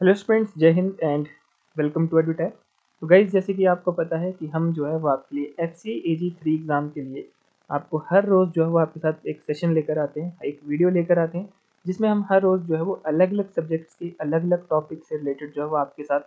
Hello students, जय Hind and welcome to एडुटैक। तो guys, जैसे कि आपको पता है कि हम जो है वो आपके लिए FCAG 3 एग्ज़ाम के लिए आपको हर रोज़ जो है वो आपके साथ एक सेशन लेकर आते हैं, एक वीडियो लेकर आते हैं, जिसमें हम हर रोज़ जो है वो अलग अलग सब्जेक्ट्स के अलग अलग टॉपिक से रिलेटेड जो है वो आपके साथ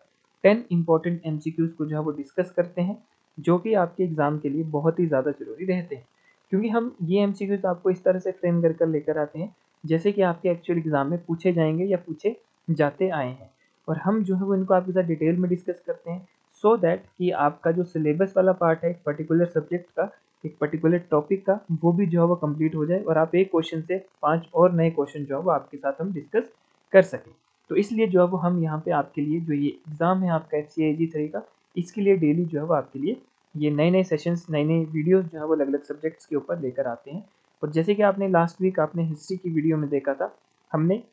10 इंपॉर्टेंट MCQs को जो है वो डिस्कस करते हैं, जो कि आपके एग्ज़ाम के लिए बहुत ही ज़्यादा ज़रूरी रहते हैं। क्योंकि हम ये MCQs आपको इस तरह से फ्रेम कर कर लेकर आते हैं जैसे कि आपके एक्चुअल एग्ज़ाम में पूछे जाएंगे या पूछे जाते आए हैं, और हम जो है वो इनको आपके साथ डिटेल में डिस्कस करते हैं सो दैट कि आपका जो सिलेबस वाला पार्ट है एक पर्टिकुलर सब्जेक्ट का, एक पर्टिकुलर टॉपिक का, वो भी जो है वो कंप्लीट हो जाए और आप एक क्वेश्चन से 5 और नए क्वेश्चन जो है वो आपके साथ हम डिस्कस कर सकें। तो इसलिए जो है वो हम यहाँ पे आपके लिए जो ये एग्ज़ाम है आपका FCAG 3 का, इसके लिए डेली जो है वो आपके लिए ये नए नए सेशंस, नई नई वीडियोज़ जो है वो अलग अलग सब्जेक्ट्स के ऊपर लेकर आते हैं। और जैसे कि आपने लास्ट वीक आपने हिस्ट्री की वीडियो में देखा था, हमने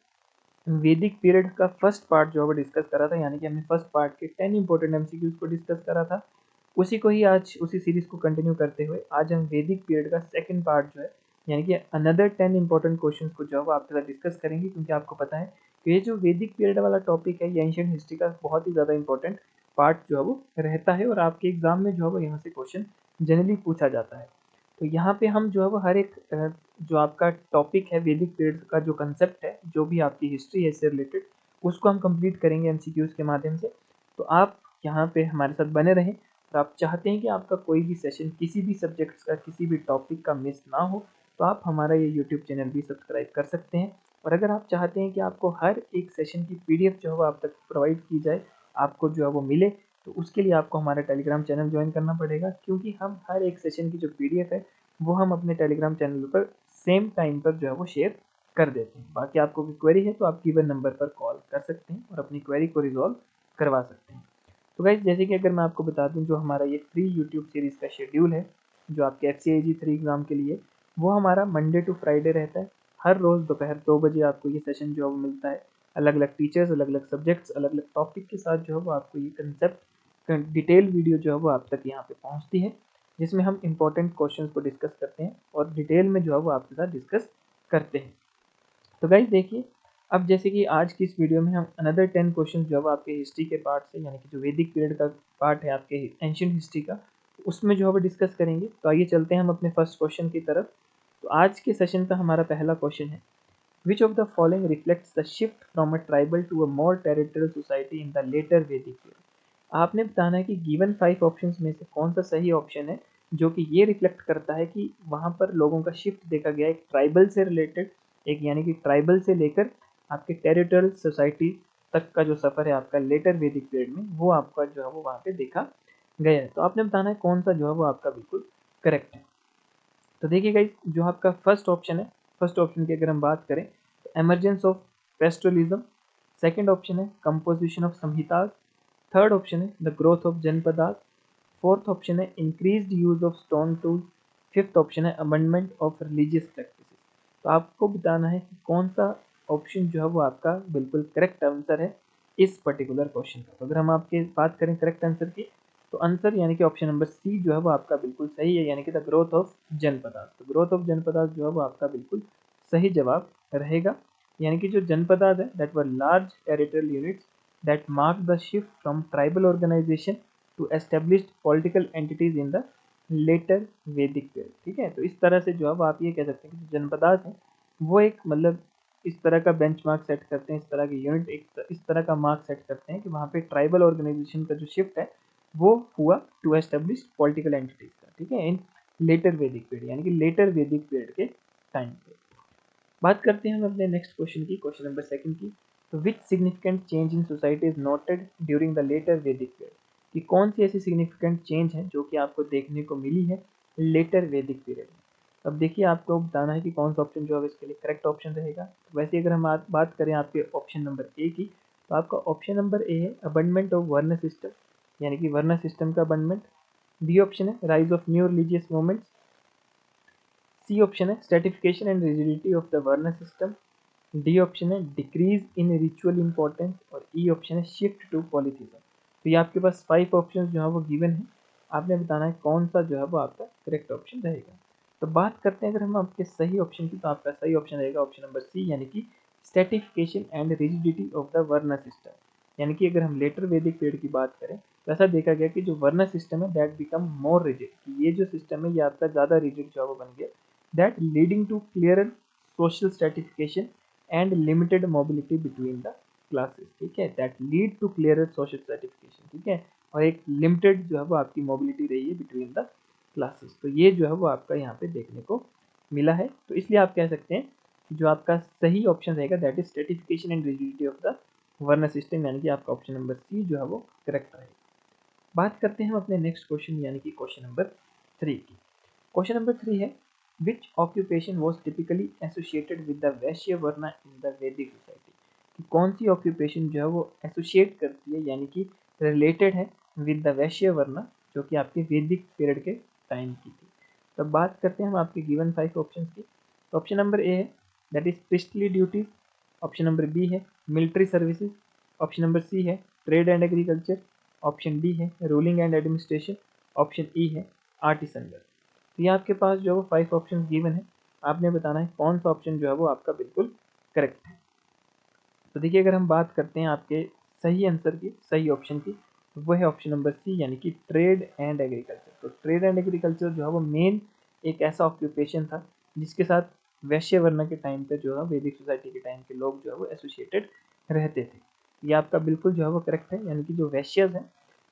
वैदिक पीरियड का फर्स्ट पार्ट जो है वो डिस्कस करा था, यानी कि हमने फर्स्ट पार्ट के 10 इंपॉर्टेंट MCQs को डिस्कस करा था। उसी को ही आज उसी सीरीज को कंटिन्यू करते हुए आज हम वैदिक पीरियड का सेकंड पार्ट जो है, यानी कि अनदर 10 इंपॉर्टेंट क्वेश्चंस को जो है वो आपके साथ डिस्कस करेंगे। क्योंकि आपको पता है कि ये जो वैदिक पीरियड वाला टॉपिक है ये एंशियंट हिस्ट्री का बहुत ही ज़्यादा इंपॉर्टेंट पार्ट जो है वो रहता है, और आपके एग्जाम में जो है वो यहाँ से क्वेश्चन जनरली पूछा जाता है। तो यहाँ पे हम जो है वो हर एक जो आपका टॉपिक है वैदिक पीरियड का, जो कंसेप्ट है, जो भी आपकी हिस्ट्री है इससे रिलेटेड, उसको हम कंप्लीट करेंगे MCQs के माध्यम से। तो आप यहाँ पे हमारे साथ बने रहें, और आप चाहते हैं कि आपका कोई भी सेशन किसी भी सब्जेक्ट्स का, किसी भी टॉपिक का मिस ना हो, तो आप हमारा ये यूट्यूब चैनल भी सब्सक्राइब कर सकते हैं। और अगर आप चाहते हैं कि आपको हर एक सेशन की PDF जो है वो आप तक प्रोवाइड की जाए, आपको जो है वो मिले, तो उसके लिए आपको हमारा टेलीग्राम चैनल ज्वाइन करना पड़ेगा। क्योंकि हम हर एक सेशन की जो PDF है वो हम अपने टेलीग्राम चैनल पर सेम टाइम पर जो है वो शेयर कर देते हैं। बाकी आपको कोई क्वेरी है तो आप गिवन नंबर पर कॉल कर सकते हैं और अपनी क्वेरी को रिजॉल्व करवा सकते हैं। तो गाइज, जैसे कि अगर मैं आपको बता दूं, जो हमारा ये फ्री यूट्यूब सीरीज़ का शेड्यूल है जो आपके FCAG 3 एग्ज़ाम के लिए, वो हमारा मंडे टू फ्राइडे रहता है। हर रोज़ दोपहर 2 बजे आपको ये सेशन जो है वो मिलता है। अलग अलग टीचर्स, अलग अलग सब्जेक्ट्स, अलग अलग टॉपिक के साथ जो है वो आपको ये कंसेप्ट डिटेल वीडियो जो है वो आप तक यहाँ पे पहुँचती है, जिसमें हम इंपॉर्टेंट क्वेश्चंस को डिस्कस करते हैं और डिटेल में जो है वो आपके साथ डिस्कस करते हैं। तो गाइज देखिए, अब जैसे कि आज की इस वीडियो में हम अनदर 10 क्वेश्चन जो है आपके हिस्ट्री के पार्ट से, यानी कि जो वैदिक पीरियड का पार्ट है आपके एंशियंट हिस्ट्री का, उसमें जो है वो डिस्कस करेंगे। तो आइए चलते हैं हम अपने फर्स्ट क्वेश्चन की तरफ। तो आज के सेशन का हमारा पहला क्वेश्चन है, which of the following reflects the shift from a tribal to a more territorial society in the later Vedic period. आपने बताना है कि गिवन 5 ऑप्शंस में से कौन सा सही ऑप्शन है जो कि ये रिफ्लेक्ट करता है कि वहाँ पर लोगों का शिफ्ट देखा गया एक ट्राइबल से रिलेटेड, एक यानी कि ट्राइबल से लेकर आपके टेरिटोरियल सोसाइटी तक का जो सफ़र है आपका लेटर वैदिक पीरियड में, वो आपका जो है वो वहाँ पे देखा गया है। तो आपने बताना है कौन सा जो है वो आपका बिल्कुल करेक्ट है। तो देखिए गाइस, जो आपका फर्स्ट ऑप्शन है, फर्स्ट ऑप्शन की अगर हम बात करें तो emergence of pastoralism, second option है composition of Samhitas, third option है the growth of Janapadas, fourth option है increased use of stone tools, fifth option है अमेंडमेंट ऑफ रिलीजियस प्रैक्टिसेस। तो आपको बताना है कि कौन सा ऑप्शन जो है वो आपका बिल्कुल करेक्ट आंसर है इस पर्टिकुलर क्वेश्चन का। तो अगर हम आपके बात करें करेक्ट आंसर की, तो आंसर यानी कि ऑप्शन नंबर सी जो है वो आपका बिल्कुल सही है, यानी कि द ग्रोथ ऑफ जनपदास। तो ग्रोथ ऑफ जनपदास जो है वो आपका बिल्कुल सही जवाब रहेगा। यानी कि जो जनपदास है that were large territorial units that mark the shift from tribal organisation to established political entities in the later Vedic period. ठीक है, तो इस तरह से जो अब आप ये कह सकते हैं कि जो जनपदास हैं वो एक मतलब इस तरह का बेंचमार्क सेट करते हैं, इस तरह के यूनिट इस तरह का मार्क सेट करते हैं कि वहाँ पे ट्राइबल ऑर्गेनाइजेशन का जो शिफ्ट है वो हुआ टू एस्टेब्लिश पॉलिटिकल एंटिटीज का। ठीक है, इन लेटर वैदिक पीरियड, यानी कि लेटर वैदिक पीरियड के टाइम पे। बात करते हैं हम अपने नेक्स्ट क्वेश्चन की, क्वेश्चन नंबर सेकंड की। तो which significant change in society is noted during the later Vedic period. कि कौन सी ऐसी सिग्निफिकेंट चेंज है जो कि आपको देखने को मिली है लेटर वैदिक पीरियड में। अब देखिए, आपको बताना है कि कौन सा ऑप्शन जो है इसके लिए करेक्ट ऑप्शन रहेगा। तो वैसे अगर हम बात करें आपके ऑप्शन नंबर ए की, तो आपका ऑप्शन नंबर ए है अबंडमेंट ऑफ वर्ण सिस्टम, यानी कि वर्ण सिस्टम का अबंडमेंट। बी ऑप्शन है rise of new religious movements. C option है stratification and rigidity of the varna system. D option है डिक्रीज इन रिचुअल इंपॉर्टेंस, और ई ऑप्शन है शिफ्ट टू पॉलिथिज्म। तो ये आपके पास 5 ऑप्शन जो है वो गिवन है, आपने बताना है कौन सा जो है वो आपका करेक्ट ऑप्शन रहेगा। तो बात करते हैं अगर हम आपके सही ऑप्शन की, तो आपका सही ऑप्शन रहेगा ऑप्शन नंबर सी, यानी कि stratification and rigidity of the varna system. यानी कि अगर हम लेटर वैदिक पीरियड की बात करें तो ऐसा देखा गया कि जो वर्ण सिस्टम है दैट बिकम मोर रिजिड, कि ये जो सिस्टम है ये आपका ज़्यादा रिजिड जो है वो बन गया, that leading to clear social stratification and limited mobility between the classes, ठीक है, that lead to clear social stratification, ठीक है, और एक लिमिटेड जो है वो आपकी मोबिलिटी रही है बिटवीन द क्लासेस। तो ये जो है वो आपका यहाँ पे देखने को मिला है। तो इसलिए आप कह सकते हैं कि जो आपका सही ऑप्शन रहेगा that is stratification and rigidity of the varna system, यानी कि आपका ऑप्शन नंबर सी जो है वो करेक्ट रहेगा। बात करते हैं हम अपने नेक्स्ट क्वेश्चन यानी कि क्वेश्चन नंबर 3 की। क्वेश्चन नंबर 3 है which occupation was typically associated with the Vaishya varna in the वैदिक सोसाइटी, कि कौन सी ऑक्यूपेशन जो है वो एसोसिएट करती है यानी कि रिलेटेड है विद द वैश्य वर्ण जो कि आपके वैदिक पीरियड के टाइम की थी। तब बात करते हैं हम आपके गिवन 5 ऑप्शन की। तो ऑप्शन नंबर ए है that is priestly duties, option number B है military services, option number C है trade and agriculture, option D है ruling and administration, option E है आर्टिसन वर्क। तो ये आपके पास जो है वो 5 ऑप्शन गिवन है, आपने बताना है कौन सा ऑप्शन जो है वो आपका बिल्कुल करेक्ट है। तो देखिए अगर हम बात करते हैं आपके सही आंसर की, सही ऑप्शन की, तो वो है ऑप्शन नंबर सी यानी कि ट्रेड एंड एग्रीकल्चर। तो ट्रेड एंड एग्रीकल्चर जो है वो मेन एक ऐसा ऑक्यूपेशन था जिसके साथ वैश्य वर्ण के टाइम पे जो है वैदिक सोसाइटी के टाइम के लोग जो है वो एसोसिएटेड रहते थे। ये आपका बिल्कुल जो है वो करेक्ट है, यानी कि जो वैश्यज हैं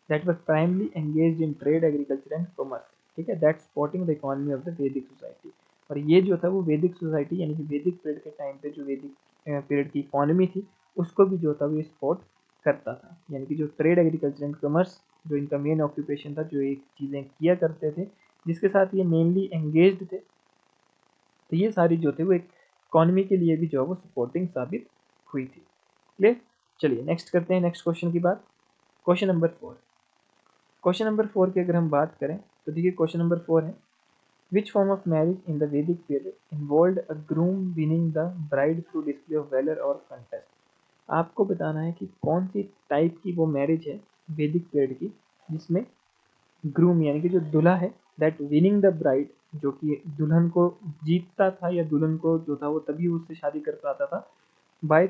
that were primarily engaged in trade agriculture and commerce, ठीक है, that supporting the economy of the वैदिक सोसाइटी। और ये जो था वो वैदिक सोसाइटी यानी कि वैदिक पीरियड के टाइम पे जो वैदिक पीरियड की इकोनॉमी थी उसको भी जो था वो सपोर्ट करता था। यानी कि जो ट्रेड एग्रीकल्चर एंड कॉमर्स जो इनका मेन ऑक्यूपेशन था, जो एक चीज़ें किया करते थे जिसके साथ ये मेनली एंगेज्ड थे, तो ये सारी जो थे वो एक इकोनॉमी के लिए भी जो है वो सपोर्टिंग साबित हुई थी। क्लियर। चलिए नेक्स्ट करते हैं नेक्स्ट क्वेश्चन की बात। Question number 4। क्वेश्चन नंबर 4 की अगर हम बात करें तो देखिए क्वेश्चन नंबर 4 है which form of marriage in the Vedic period involved a groom winning the bride through display of valour और कंटेस्ट। आपको बताना है कि कौन सी टाइप की वो मैरिज है वैदिक पीरियड की जिसमें ग्रूम यानी कि जो दूल्हा है दैट विनिंग द ब्राइड, जो कि दुल्हन को जीतता था या दुल्हन को जो था वो तभी उससे शादी कर पाता था, बाय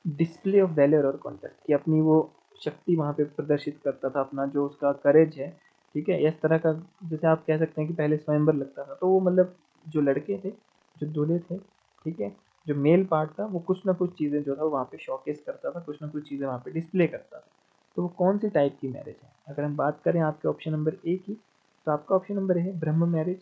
डिस्प्ले ऑफ वैलर और कॉन्टेस्ट, कि अपनी वो शक्ति वहाँ पे प्रदर्शित करता था, अपना जो उसका करेज है, ठीक है, इस तरह का। जैसे आप कह सकते हैं कि पहले स्वयंवर लगता था, तो वो मतलब जो लड़के थे, जो दूल्हे थे, ठीक है, जो मेल पार्ट था वो कुछ ना कुछ चीज़ें जो था वहाँ पे शोकेस करता था, कुछ ना कुछ चीज़ें वहाँ पे डिस्प्ले करता था। तो वो कौन सी टाइप की मैरिज है? अगर हम बात करें आपके ऑप्शन नंबर ए की, तो आपका ऑप्शन नंबर है ब्रह्म मैरिज,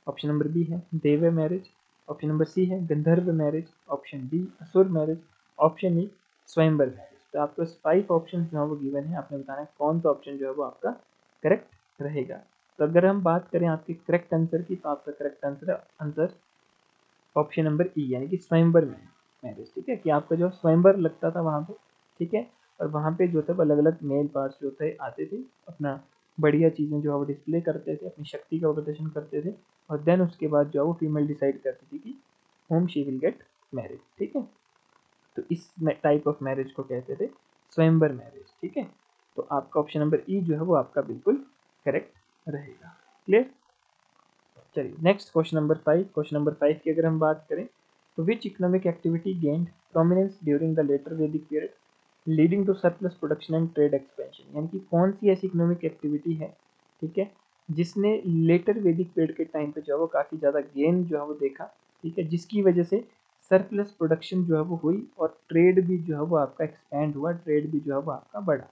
ऑप्शन नंबर बी है देव मैरिज, ऑप्शन नंबर सी है गंधर्व मैरिज, ऑप्शन डी असुर मैरिज, ऑप्शन ई स्वयंवर मैरिज। तो आपको 5 ऑप्शन जो है वो गिवन है, आपने बताना है कौन सा ऑप्शन जो है वो आपका करेक्ट रहेगा। तो अगर हम बात करें आपके करेक्ट आंसर की, तो आपका करेक्ट आंसर ऑप्शन नंबर ई यानी कि स्वयंवर मैरिज, ठीक है, कि आपका जो स्वयंवर लगता था वहाँ पे, ठीक है, और वहाँ पे जो था अलग अलग मेल पार्ट्स जो थे आते थे, अपना बढ़िया चीज़ें जो है वो डिस्प्ले करते थे, अपनी शक्ति का प्रदर्शन करते थे, और देन उसके बाद जो है वो फीमेल डिसाइड करती थी कि home she will get married, ठीक है। तो इस टाइप ऑफ मैरिज को कहते थे स्वयंवर मैरिज, ठीक है। तो आपका ऑप्शन नंबर ई जो है वो आपका बिल्कुल करेक्ट रहेगा। क्लियर। चलिए next question number 5। Question number 5 की अगर हम बात करें तो which economic activity gained prominence during the later Vedic period leading to surplus production and trade expansion, यानी कि कौन सी ऐसी इकोनॉमिक एक्टिविटी है, ठीक है, जिसने लेटर वैदिक पीरियड के टाइम पे जो है वो काफ़ी ज़्यादा गेन जो है वो देखा, ठीक है, जिसकी वजह से सरप्लस प्रोडक्शन जो है वो हुई और ट्रेड भी जो है वो आपका एक्सपेंड हुआ, ट्रेड भी जो है वो आपका बढ़ा।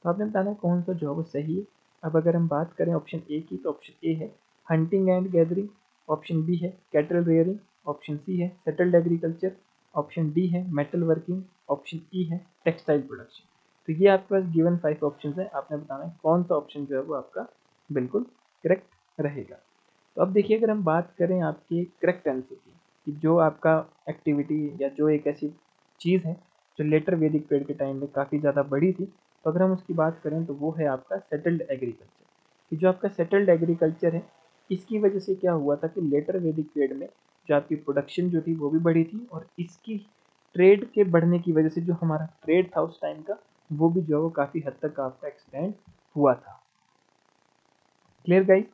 तो आपने बताना है कौन सा जो है वो सही है। अब अगर हम बात करें ऑप्शन ए की, तो ऑप्शन ए है hunting and gathering, option B है कैटल रेयरिंग, ऑप्शन सी है सेटल्ड एग्रीकल्चर, ऑप्शन डी है मेटल वर्किंग, ऑप्शन ई है टेक्सटाइल प्रोडक्शन। तो ये आपके पास गिवन 5 ऑप्शन है, आपने बताना है कौन सा ऑप्शन जो है वो आपका बिल्कुल करेक्ट रहेगा। तो अब देखिए अगर हम बात करें आपके करेक्ट आंसर की, कि जो आपका एक्टिविटी या जो एक ऐसी चीज़ है जो लेटर वैदिक पीरियड के टाइम में काफ़ी ज़्यादा बड़ी थी, तो अगर हम उसकी बात करें तो वो है आपका सेटल्ड एग्रीकल्चर। कि जो आपका सेटल्ड एग्रीकल्चर है, इसकी वजह से क्या हुआ था कि लेटर वैदिक पीरियड में जो आपकी प्रोडक्शन जो थी वो भी बढ़ी थी, और इसकी ट्रेड के बढ़ने की वजह से जो हमारा ट्रेड था उस टाइम का, वो भी जो है वो काफ़ी हद तक आपका एक्सपेंड हुआ था। Clear guys.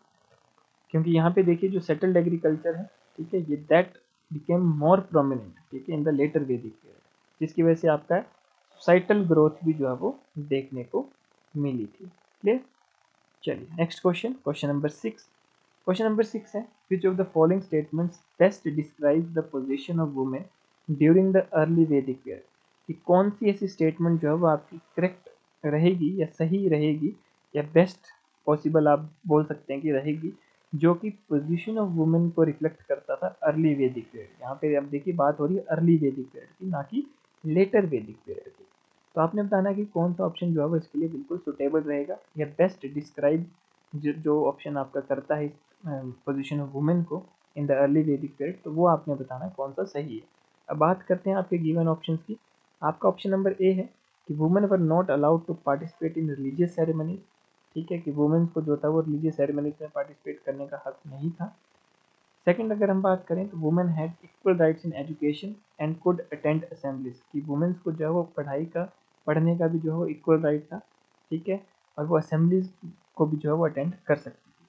क्योंकि यहाँ पे देखिए जो सेटल्ड एग्रीकल्चर है, ठीक है, ये दैट बिकेम मोर प्रोमिनेंट, ठीक है, इन द लेटर वैदिक पीरियड, जिसकी वजह से आपका सोसाइटल ग्रोथ भी जो है वो देखने को मिली थी। क्लियर। चलिए next question, question number 6। Question number 6 है, which of the following statements best describe the position of women during the early वैदिक पीरियड, कि कौन सी ऐसी स्टेटमेंट जो है वो आपकी करेक्ट रहेगी या सही रहेगी या बेस्ट पॉसिबल आप बोल सकते हैं कि रहेगी, जो कि पोजीशन ऑफ वुमेन को रिफ्लेक्ट करता था अर्ली वैदिक पीरियड। यहाँ पे अब देखिए बात हो रही है अर्ली वैदिक पीरियड की, ना कि लेटर वैदिक पीरियड की। तो आपने बताना कि कौन सा ऑप्शन जो है वो इसके लिए बिल्कुल सुटेबल रहेगा या बेस्ट डिस्क्राइब जो ऑप्शन आपका करता है पोजीशन ऑफ वुमेन को इन द अर्ली वैदिक पीरियड, तो वो आपने बताना कौन सा सही है। अब बात करते हैं आपके गिवन ऑप्शंस की। आपका ऑप्शन नंबर ए है कि women were not allowed to participate in religious ceremonies. ठीक है, कि वुमेन्स को जो था वो रिलीजियस सेरेमनीज में पार्टिसिपेट करने का हक नहीं था। सेकंड अगर हम बात करें तो women had equal rights in education and could attend assemblies, कि वुमेन्स को जो है वो पढ़ने का भी जो है वो इक्वल राइट था। ठीक है, और वो असेंबलीज को भी जो है वो अटेंड कर सकती थी।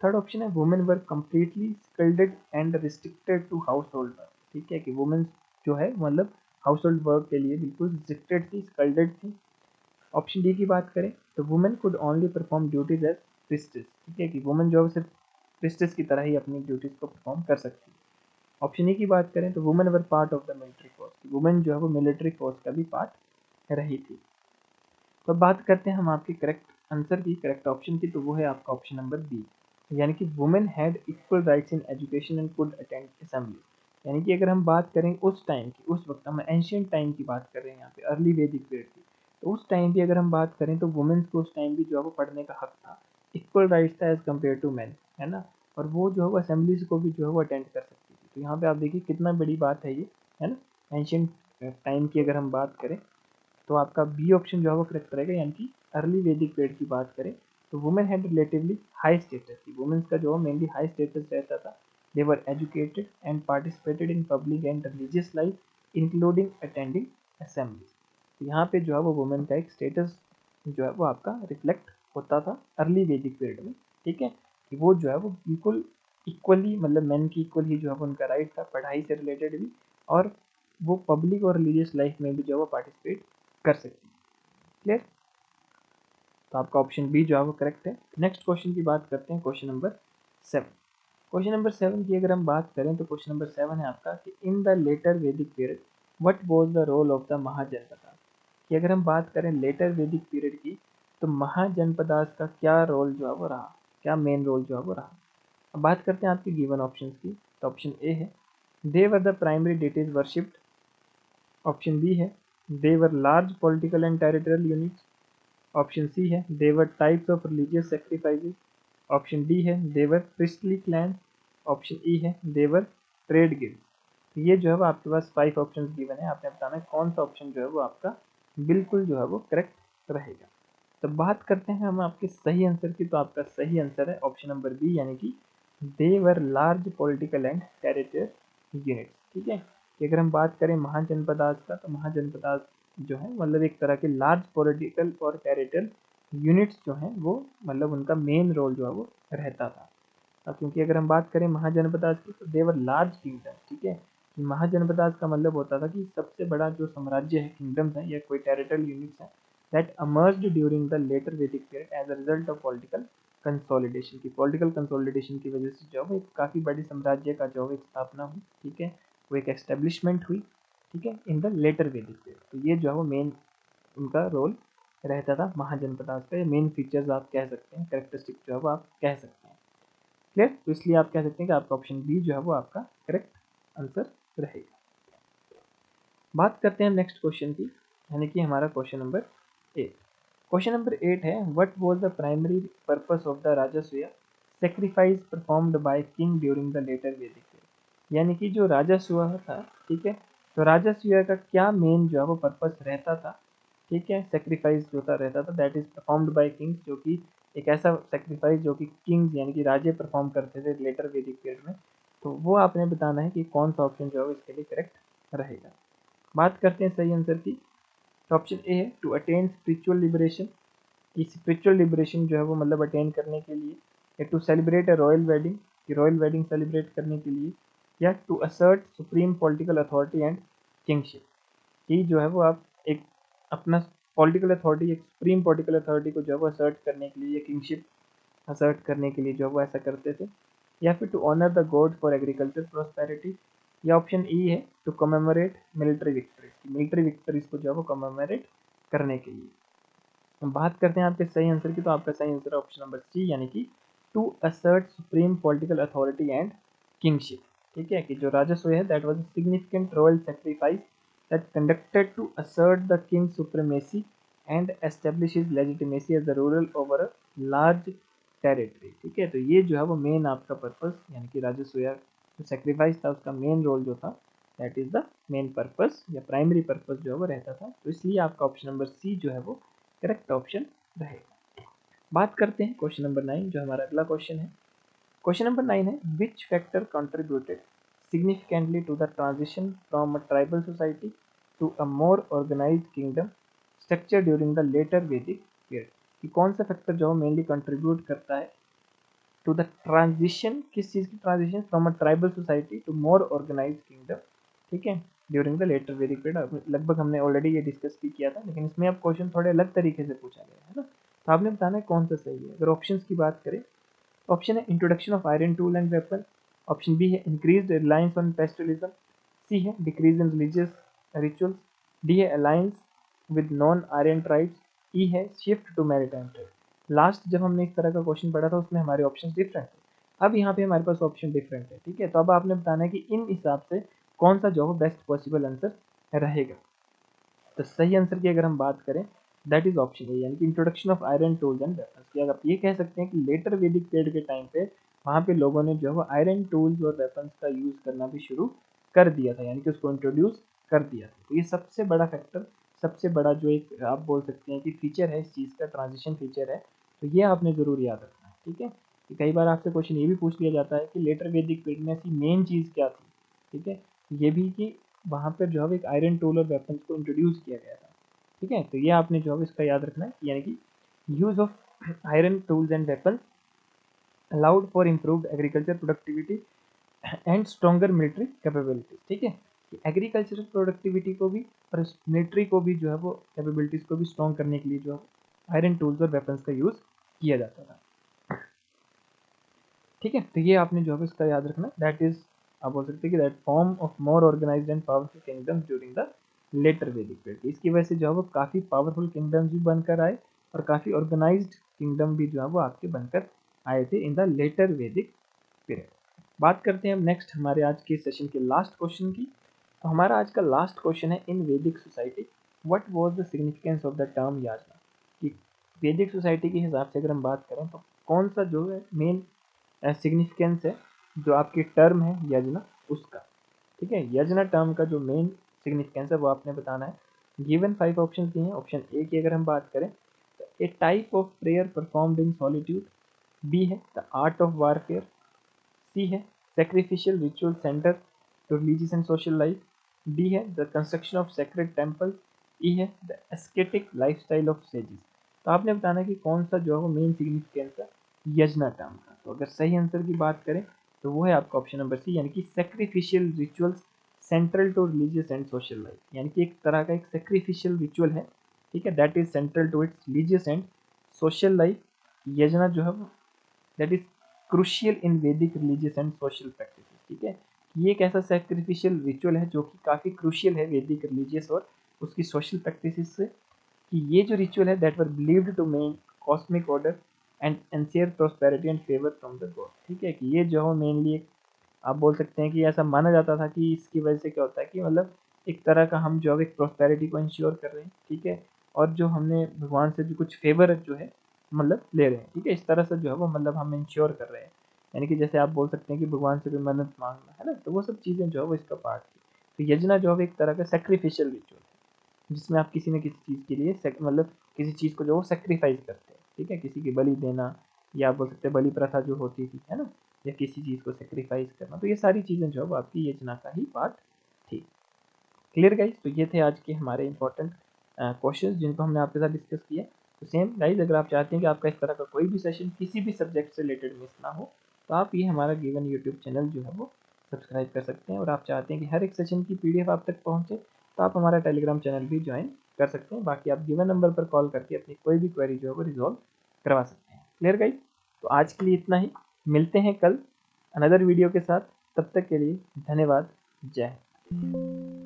थर्ड ऑप्शन है women were completely skilled and restricted to household work. ठीक है, कि वुमेन्स जो है मतलब हाउस होल्ड वर्क के लिए बिल्कुल रिस्ट्रिक्टेड थी, स्किल्ड थी। ऑप्शन डी की बात करें तो women could only perform duties as priestess. ठीक है, कि वुमेन जो है सिर्फ प्रिस्टेस की तरह ही अपनी ड्यूटीज को परफॉर्म कर सकती है। ऑप्शन ए की बात करें तो women were part of the military force, women जो है वो मिलिट्री फोर्स का भी पार्ट रही थी। तो बात करते हैं हम आपके करेक्ट आंसर की, करेक्ट ऑप्शन की, तो वो है आपका ऑप्शन नंबर बी, यानी कि women had equal rights in education and could attend assembly. यानी कि अगर हम बात करें उस टाइम की, उस वक्त हम एंशियंट टाइम की बात कर रहे हैं यहाँ पे, अर्ली वैदिक पीरियड की, तो उस टाइम भी अगर हम बात करें तो वुमेन्स को उस टाइम भी जो है वो पढ़ने का हक था, इक्वल राइट्स था एज कम्पेयर टू मैन, है ना। और वो जो है वो असेंबलीज को भी जो है वो अटेंड कर सकती थी। तो यहाँ पे आप देखिए कितना बड़ी बात है ये, है ना। एंशियंट टाइम की अगर हम बात करें तो आपका बी ऑप्शन जो है वो करेक्ट रहेगा, यानी कि अर्ली वैदिक पीरियड की बात करें तो women had relatively high status थी, वुमेन्स का जो मेनली हाई स्टेटस रहता था। They were educated and participated in public and religious life including attending assemblies. तो यहाँ पे जो है वो वुमेन का एक स्टेटस जो है वो आपका रिफ्लेक्ट होता था अर्ली वैदिक पीरियड में। ठीक है, कि वो जो है वो बिल्कुल इक्वली, मतलब मैन की इक्वल ही जो है वो उनका राइट था, पढ़ाई से रिलेटेड भी, और वो पब्लिक और रिलीजियस लाइफ में भी जो है वो पार्टिसिपेट कर सकती है। क्लियर। तो आपका ऑप्शन बी जो है वो करेक्ट है। नेक्स्ट क्वेश्चन की बात करते हैं, क्वेश्चन नंबर 7। क्वेश्चन नंबर 7 की अगर हम बात करें तो क्वेश्चन नंबर 7 है आपका कि in the later Vedic period what was the role of the mahajanapadas. कि अगर हम बात करें लेटर वैदिक पीरियड की तो महाजनपदास का क्या रोल जो है वो रहा, क्या मेन रोल जो है वो रहा। अब बात करते हैं आपके गिवन ऑप्शंस की। तो ऑप्शन ए है they were the primary deities worshipped. Option B है they were large political and territorial units. Option C है they were types of religious sacrifices. Option D है they were priestly clan. Option E है they were trade guild. तो ये जो है वो आपके पास 5 ऑप्शन गिवन है, आपने बताना है कौन सा ऑप्शन जो है वो आपका बिल्कुल जो है वो करेक्ट रहेगा। तो बात करते हैं हम आपके सही आंसर की, तो आपका सही आंसर है ऑप्शन नंबर बी, यानी कि they were large political and territorial units. ठीक है, कि अगर हम बात करें महाजनपदास का तो महाजनपदास जो है मतलब एक तरह के लार्ज पॉलिटिकल और टेरिटोरियल यूनिट्स जो हैं वो मतलब उनका मेन रोल जो है वो रहता था। क्योंकि अगर हम बात करें महाजनपदास की तो देवर लार्ज किंगडम। ठीक है, महाजनपदास का मतलब होता था कि सबसे बड़ा जो साम्राज्य है, किंगडम्स है या कोई टेरिटोरियल यूनिट्स है, that emerged during the later Vedic period as a result of political consolidation. की पॉलिटिकल कंसोलिडेशन की वजह से जो है एक काफ़ी बड़ी साम्राज्य का जो है स्थापना हुई। ठीक है, वो एक एस्टेब्लिशमेंट हुई। ठीक है, इन द लेटर वैदिक पीरियड। तो ये जो है वो मेन उनका रोल रहता था महाजनपदास का, ये मेन फीचर्स आप कह सकते हैं, कैरेक्टरिस्टिक जो है वो आप कह सकते हैं। क्लियर। तो इसलिए आप कह सकते हैं कि आपका ऑप्शन बी जो है वो आपका करेक्ट आंसर रहेगा। बात करते हैं नेक्स्ट क्वेश्चन की, यानी कि हमारा क्वेश्चन नंबर 8। क्वेश्चन नंबर 8 है what was the primary purpose of the Rajasuya sacrifice performed by king during the later Vedic period. यानी कि जो राजस्व था, ठीक है, तो राजस्व का क्या मेन जो है वो पर्पस रहता था। ठीक है, सेक्रीफाइस जो था रहता था that is performed by Kings, जो कि एक ऐसा सेक्रीफाइस जो कि किंग्स यानी कि राजे परफॉर्म करते थे लेटर वैदिक पीरियड में। तो वो आपने बताना है कि कौन सा ऑप्शन जो है इसके लिए करेक्ट रहेगा। बात करते हैं सही आंसर की। तो ऑप्शन ए है टू अटेन स्पिरिचुअल लिबरेशन। कि स्पिरिचुअल लिबरेशन जो है वो मतलब अटेन करने के लिए, या to celebrate a royal wedding, कि रॉयल वेडिंग सेलिब्रेट करने के लिए, या to assert supreme political authority and kingship, कि जो है वो आप एक अपना पॉलिटिकल अथॉरिटी, एक सुप्रीम पॉलिटिकल अथॉरिटी को जो है वो असर्ट करने के लिए, किंगशिप असर्ट करने के लिए जो है वो ऐसा करते थे। या फिर to honour the god for agriculture prosperity, या ऑप्शन ई है to commemorate military victories, military victories को जो है वो कमेमोरेट करने के लिए। हम बात करते हैं आपके सही आंसर की, तो आपका सही आंसर है ऑप्शन नंबर सी, यानी कि to assert supreme political authority and kingship. ठीक है, कि जो राजस्व है that was a significant royal sacrifice that conducted to assert the king supremacy and establish his legitimacy as a ruler over a large territory. ठीक है, तो ये जो है वो मेन आपका पर्पस, यानी कि राजस्व या जो सेक्रीफाइस था उसका मेन रोल जो था that is the main purpose या प्राइमरी पर्पस जो है वो रहता था। तो इसलिए आपका ऑप्शन नंबर सी जो है वो करेक्ट ऑप्शन रहेगा। बात करते हैं क्वेश्चन नंबर 9, जो हमारा अगला क्वेश्चन है। क्वेश्चन नंबर 9 है, which factor contributed significantly to the transition from a tribal society to a more organized kingdom structure during the later Vedic period। कि कौन सा फैक्टर जो मेनली कंट्रीब्यूट करता है टू द ट्रांजिशन, किस चीज़ की transition, from a tribal society to more organised kingdom. ठीक है, during the later Vedic period. लगभग हमने ऑलरेडी ये डिस्कस भी किया था, लेकिन इसमें अब क्वेश्चन थोड़े अलग तरीके से पूछा गया है ना, तो आपने बताना है कौन सा सही है। अगर ऑप्शंस की बात करें, ऑप्शन है introduction of iron tool and weapon, option B है increase reliance on pastoralism, C है decrease in religious rituals, D है alliance with non Aryan tribes, E है shift to maritime trade. Last जब हमने इस तरह का क्वेश्चन पढ़ा था उसमें हमारे ऑप्शन डिफरेंट थे, अब यहाँ पे हमारे पास ऑप्शन डिफरेंट है। ठीक है, तो अब आपने बताना है कि इन हिसाब से कौन सा जो है बेस्ट पॉसिबल आंसर रहेगा। तो सही आंसर की अगर हम बात करें दैट इज ऑप्शन ए, यानी कि introduction of iron tools and weapons. कि अगर आप ये कह सकते हैं कि लेटर वैदिक पीरियड के टाइम पे वहाँ पे लोगों ने जो है वो आयरन टूल्स और वेपन्स का यूज़ करना भी शुरू कर दिया था, यानी कि उसको इंट्रोड्यूस कर दिया था। तो ये सबसे बड़ा फैक्टर, सबसे बड़ा जो एक आप बोल सकते हैं कि फीचर है इस चीज़ का, ट्रांजिशन फीचर है, तो ये आपने ज़रूर याद रखना है। ठीक है, कि कई बार आपसे क्वेश्चन ये भी पूछ लिया जाता है कि लेटर वैदिक पीरियड में ऐसी मेन चीज़ क्या थी। ठीक है, ये भी कि वहाँ पर जो है एक आयरन टूल और वेपन्स को इंट्रोड्यूस किया गया था। ठीक है, तो ये आपने जो है इसका याद रखना है, यानी कि use of iron tools and weapon allowed for improved agriculture productivity and stronger military capabilities. ठीक है, कि एग्रीकल्चर प्रोडक्टिविटी को भी और मिलिट्री को भी जो है वो कैपेबिलिटीज को भी स्ट्रॉन्ग करने के लिए जो है आयरन टूल्स और वेपन्स का यूज किया जाता था। ठीक है, तो ये आपने जो है इसका याद रखना, दैट इज आप बोल सकते हैं कि that form of more organised and powerful kingdoms during the later Vedic period. इसकी वजह से जो है वो काफ़ी पावरफुल किंगडम्स भी बनकर आए और काफ़ी ऑर्गेनाइज्ड किंगडम भी जो है वो आपके बनकर आए थे इन द लेटर वैदिक पीरियड। बात करते हैं अब नेक्स्ट हमारे आज के सेशन के लास्ट क्वेश्चन की। तो हमारा आज का लास्ट क्वेश्चन है, in Vedic society what was the significance of the term yajna. कि वैदिक सोसाइटी के हिसाब से अगर हम बात करें तो कौन सा जो है मेन सिग्निफिकेंस है जो आपकी टर्म है यज्ञ उसका। ठीक है, यज्ञ टर्म का जो मेन सिग्निफिकेंस है वो आपने बताना है। गिवन 5 ऑप्शन दिए हैं। ऑप्शन ए की अगर हम बात करें तो A type of prayer performed in solitude, B है the art of warfare, C है sacrificial ritual center to religious and social life, D है the construction of sacred temples, E है the ascetic lifestyle of sages. तो आपने बताना है कि कौन सा जो है वो मेन सिग्निफिकेंस है यज्ञ टर्म का। तो अगर सही आंसर की बात करें तो वो है आपका ऑप्शन नंबर सी, यानी कि sacrificial rituals central to religious and social life. यानी कि एक तरह का एक सेक्रीफिशियल रिचुअल है, ठीक है, that is central to its religious and social life. यज्ञ जो है वो दैट इज क्रुशियल इन वैदिक रिलीजियस एंड सोशल प्रैक्टिसेस। ठीक है, ये एक ऐसा सैक्रिफिशियल रिचुअल है जो कि काफ़ी क्रुशियल है वैदिक रिलीजियस और उसकी सोशल प्रैक्टिसेस से। कि ये जो रिचुअल है दैट वर बिलीव्ड टू मेन cosmic order and ensure prosperity and favour from the god. ठीक है, कि ये जो है मेनली एक आप बोल सकते हैं कि ऐसा माना जाता था कि इसकी वजह से क्या होता है कि मतलब एक तरह का हम जो है एक प्रोस्पेरिटी को इंश्योर कर रहे हैं। ठीक है, और जो हमने भगवान से जो कुछ फेवर जो है मतलब ले रहे हैं। ठीक है, इस तरह से जो है वो मतलब हम इंश्योर कर रहे हैं, यानी कि जैसे आप बोल सकते हैं कि भगवान से भी मन्नत मांगना है ना, तो वो सब चीज़ें जो है वो इसका पार्ट थी। तो यज्ञ जो है एक तरह का सेक्रीफिशियल रिचुअल है जिसमें आप किसी न किसी चीज़ के लिए मतलब किसी चीज़ को जो वो सेक्रीफाइस करते हैं। ठीक है, किसी की बलि देना या आप बोल सकते हैं बलि प्रथा जो होती थी है ना, या किसी चीज़ को सेक्रीफाइस करना, तो ये सारी चीज़ें जो है वो आपकी यज्ञ का ही पार्ट थी। क्लियर गाइज, तो ये थे आज के हमारे इंपॉर्टेंट क्वेश्चंस जिनको हमने आपके साथ डिस्कस किया। तो सेम गाइज, अगर आप चाहते हैं कि आपका इस तरह का कोई भी सेशन किसी भी सब्जेक्ट से रिलेटेड मिस ना हो तो आप ये हमारा गिवन यूट्यूब चैनल जो है वो सब्सक्राइब कर सकते हैं। और आप चाहते हैं कि हर एक सेशन की PDF आप तक पहुँचे तो आप हमारा टेलीग्राम चैनल भी ज्वाइन कर सकते हैं। बाकी आप गिवन नंबर पर कॉल करके अपनी कोई भी क्वेरी जो है वो रिजॉल्व करवा सकते हैं। Clear guys? तो आज के लिए इतना ही, मिलते हैं कल अनदर वीडियो के साथ। तब तक के लिए धन्यवाद। जय हिंद।